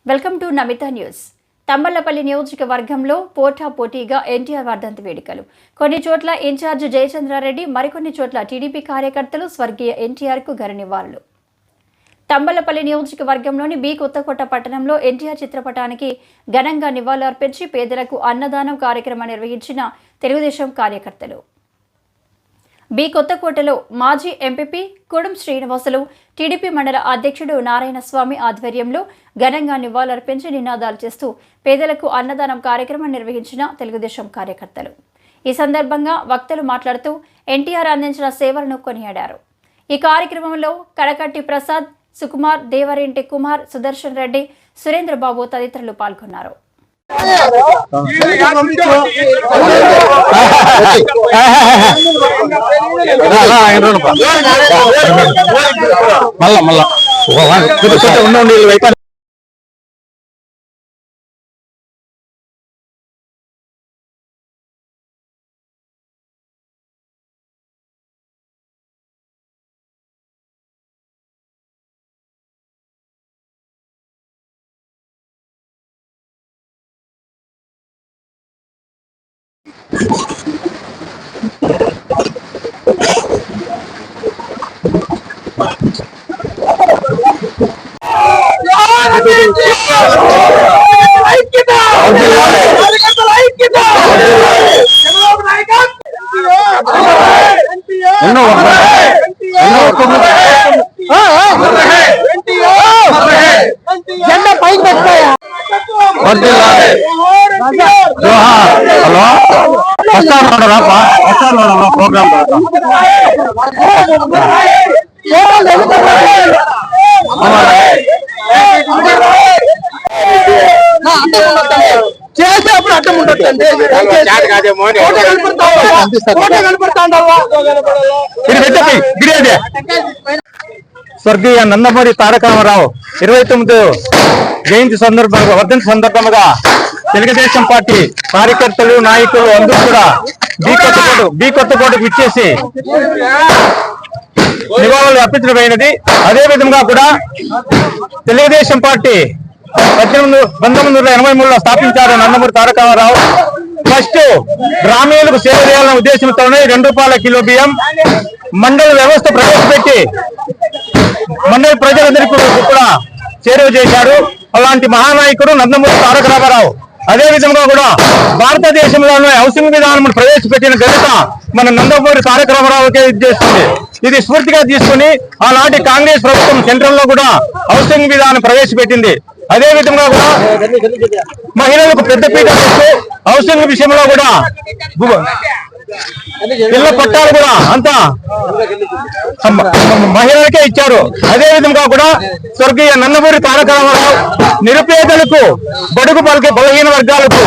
Welcome to Namita news. Thamballapalli నియోజకవర్గంలో పోటాపోటీగా ఎన్టీఆర్ వర్ధంతి వేడుకలు. కొన్ని చోట్ల ఇన్ఛార్జ్ జయచంద్రారెడ్డి, మరికొన్ని చోట్ల టీడీపీ కార్యకర్తలు స్వర్గీయ ఎన్టీఆర్కు ఘన నివాళులు. తంబళ్లపల్లి నియోజకవర్గంలోని బి కొత్తకోట పట్టణంలో ఎన్టీఆర్ చిత్రపటానికి ఘనంగా నివాళులు అర్పించి పేదలకు అన్నదానం కార్యక్రమం నిర్వహించిన తెలుగుదేశం కార్యకర్తలు. బి కొత్తకోటలో మాజీ ఎంపీపీ కుడుం శ్రీనివాసులు, టీడీపీ మండల అధ్యక్షుడు నారాయణస్వామి ఆధ్వర్యంలో ఘనంగా నివాళులర్పించి నినాదాలు చేస్తూ పేదలకు అన్నదానం కార్యక్రమం నిర్వహించిన తెలుగుదేశం కార్యకర్తలు. ఈ సందర్భంగా వక్తలు మాట్లాడుతూ ఎన్టీఆర్ అందించిన సేవలను కొనియాడారు. ఈ కార్యక్రమంలో కడకట్టి ప్రసాద్, సుకుమార్, దేవరేంటి కుమార్, సుదర్శన్ రెడ్డి, సురేంద్రబాబు తదితరులు పాల్గొన్నారు. ప్రోగ్రామ్ చేసేప్పుడు అడ్డం ఉండొచ్చండి. స్వర్గీయ నందమూరి తారక రామారావు 29వ జయంతి సందర్భంగా వర్ధంతి సందర్భంగా తెలుగుదేశం పార్టీ కార్యకర్తలు, నాయకులు అందరూ కూడా బి కొత్తకోటకు ఇచ్చేసి నివాళులు అర్పించడమైనది. అదే విధంగా కూడా తెలుగుదేశం పార్టీ 1983లో స్థాపించారు నందమూరి తారక రామారావు. ఫస్ట్ గ్రామీణులకు సేవ చేయాలన్న ఉద్దేశంతోనే ₹2 కిలో బియ్యం మండల వ్యవస్థ ప్రవేశపెట్టి మండల ప్రజలందరికీ కూడా చేరువ చేశారు. అలాంటి మహానాయకుడు నందమూరి తారక రామారావు. అదే విధంగా కూడా భారతదేశంలోనే హౌసింగ్ విధానం ప్రవేశపెట్టిన ఘనత మన నందమూరి తారక రామారావుకే చేస్తుంది. ఇది స్ఫూర్తిగా తీసుకుని ఆనాటి కాంగ్రెస్ ప్రభుత్వం సెంట్రల్ లో కూడా హౌసింగ్ విధానం ప్రవేశపెట్టింది. అదే విధంగా కూడా మహిళలకు పెద్దపీట వేస్తూ హౌసింగ్ విషయంలో కూడా ఇళ్ల పట్టాలు కూడా అంతా మహిళలకే ఇచ్చారు. అదే విధంగా కూడా స్వర్గీయ నందమూరి తారక రామారావు నిరుపేదలకు, బడుగు బలహీన వర్గాలకు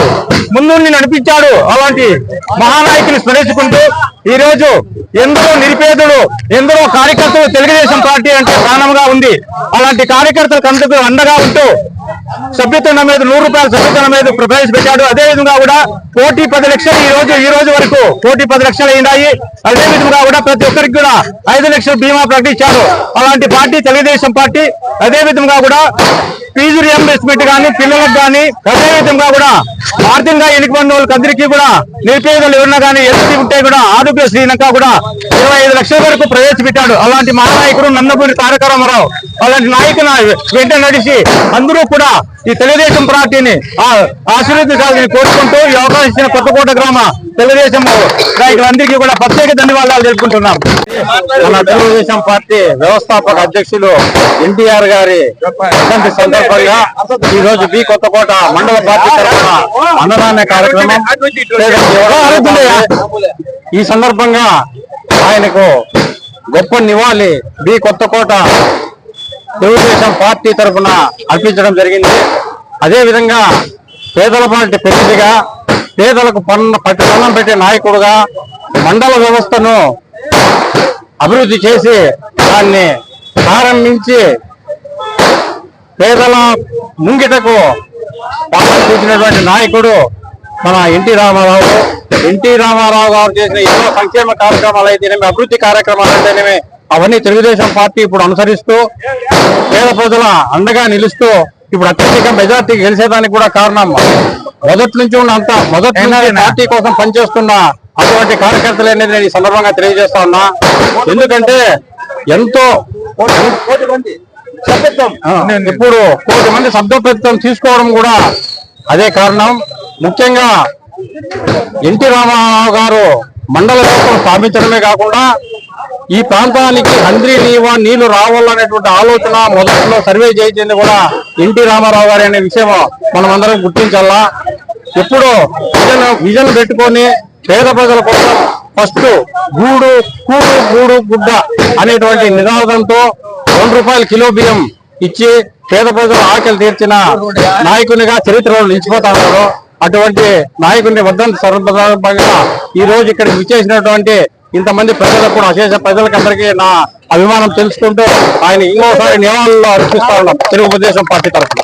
ముందుండి నడిపించాడు. అలాంటి మహానాయకుని స్మరించుకుంటూ ఈ రోజు ఎందరో నిరుపేదలు, ఎందరో కార్యకర్తలు తెలుగుదేశం పార్టీ అంటే ప్రాణంగా ఉంది. అలాంటి కార్యకర్తలకు అందరూ అండగా ఉంటూ సభ్యత్వం నమోదు ₹100 సభ్యత్వం నమోదు ప్రవేశపెట్టాడు. అదే విధంగా కూడా 10 లక్షలు ఈ రోజు వరకు 10 లక్షలు అయినాయి. అదే విధంగా కూడా ప్రతి ఒక్కరికి కూడా 5 లక్షల బీమా ప్రకటించారు. అలాంటి పార్టీ తెలుగుదేశం పార్టీ. అదే విధంగా కూడా ఫీజు రియంబర్స్మెంట్ కానీ పిల్లలకు కానీ, అదే విధంగా కూడా ఆర్థికంగా ఎన్నికబడిన వాళ్ళకి అందరికీ కూడా నిరుపేదలు ఎవరన్నా కానీ ఎదుటి ఉంటే కూడా ఆరోగ్యశ్రీనంగా కూడా 25 లక్షల వరకు ప్రవేశపెట్టాడు. అలాంటి మహానాయకుడు నందమూరి తారక రామారావు. అలాంటి నాయకుని వెంట నడిచి అందరూ కూడా ఈ తెలుగుదేశం పార్టీని ఆశీర్వదించాలని కోరుకుంటూ ఈ అవకాశం ఇచ్చిన కొత్తకోట గ్రామ తెలుగుదేశం నాయకులందరికీ కూడా ప్రత్యేక ధన్యవాదాలు తెలుపుకుంటున్నాం. మన తెలుగుదేశం పార్టీ వ్యవస్థాపక అధ్యక్షులు ఎన్టీఆర్ గారి వర్ధంతి సందర్భంగా ఈ రోజు బి కొత్తకోట మండల పార్టీ తరఫున అన్నదాన కార్యక్రమం ఈ సందర్భంగా ఆయనకు గొప్ప నివాళి బి కొత్తకోట తెలుగుదేశం పార్టీ తరఫున అర్పించడం జరిగింది. అదే విధంగా పేదల పార్టీ ప్రతినిధిగా, పేదలకు పన్నం పెట్టే నాయకుడుగా మండల వ్యవస్థను అభివృద్ధి చేసి దాన్ని ప్రారంభించి పేదల ముంగిటకు పాలన చేసినటువంటి నాయకుడు మన ఎన్టీ రామారావు. ఎన్టీ రామారావు గారు చేసిన ఎన్నో సంక్షేమ కార్యక్రమాలు అయితేనేమి, అభివృద్ధి కార్యక్రమాలు అయితేనేమి అవన్నీ తెలుగుదేశం పార్టీ ఇప్పుడు అనుసరిస్తూ పేద ప్రజల అండగా నిలుస్తూ ఇప్పుడు అత్యధిక మెజార్టీ గెలిచేదానికి కూడా కారణం మొదటి నుంచి పార్టీ కోసం పనిచేస్తున్న అటువంటి కార్యకర్తలు అనేది నేను ఈ సందర్భంగా తెలియజేస్తా ఉన్నా. ఎందుకంటే ఎంతో ఇప్పుడు 1,000 మంది సభ్యత్వం తీసుకోవడం కూడా అదే కారణం. ముఖ్యంగా ఎన్టీ రామారావు గారు మండల కేంద్రం స్థాపించడమే కాకుండా ఈ ప్రాంతానికి హంద్రీ నీళ్లు రావాలనేటువంటి ఆలోచన మొదట్లో సర్వే చేయించింది కూడా ఎన్టీ రామారావు గారు అనే విషయం మనం అందరం గుర్తించాలా. ఇప్పుడు విజన్ పెట్టుకొని పేద ప్రజల కోసం ఫస్ట్ గూడు గుడ్డ అనేటువంటి నినాదంతో ₹2 కిలో బియ్యం ఇచ్చి పేద ప్రజల ఆకలి తీర్చిన నాయకునిగా చరిత్రలో నిలిచిపోతా ఉన్నారు. అటువంటి నాయకుడిని వద్దని సందర్భంగా ఈ రోజు ఇక్కడికి విచ్చేసినటువంటి ఇంతమంది ప్రజలకు కూడా అశేష ప్రజలకందరికీ నా అభిమానం తెలుసుకుంటూ ఆయన ఇంకోసారి నియమాలలో అర్పిస్తా ఉన్నాం తెలుగుదేశం పార్టీ తరఫున.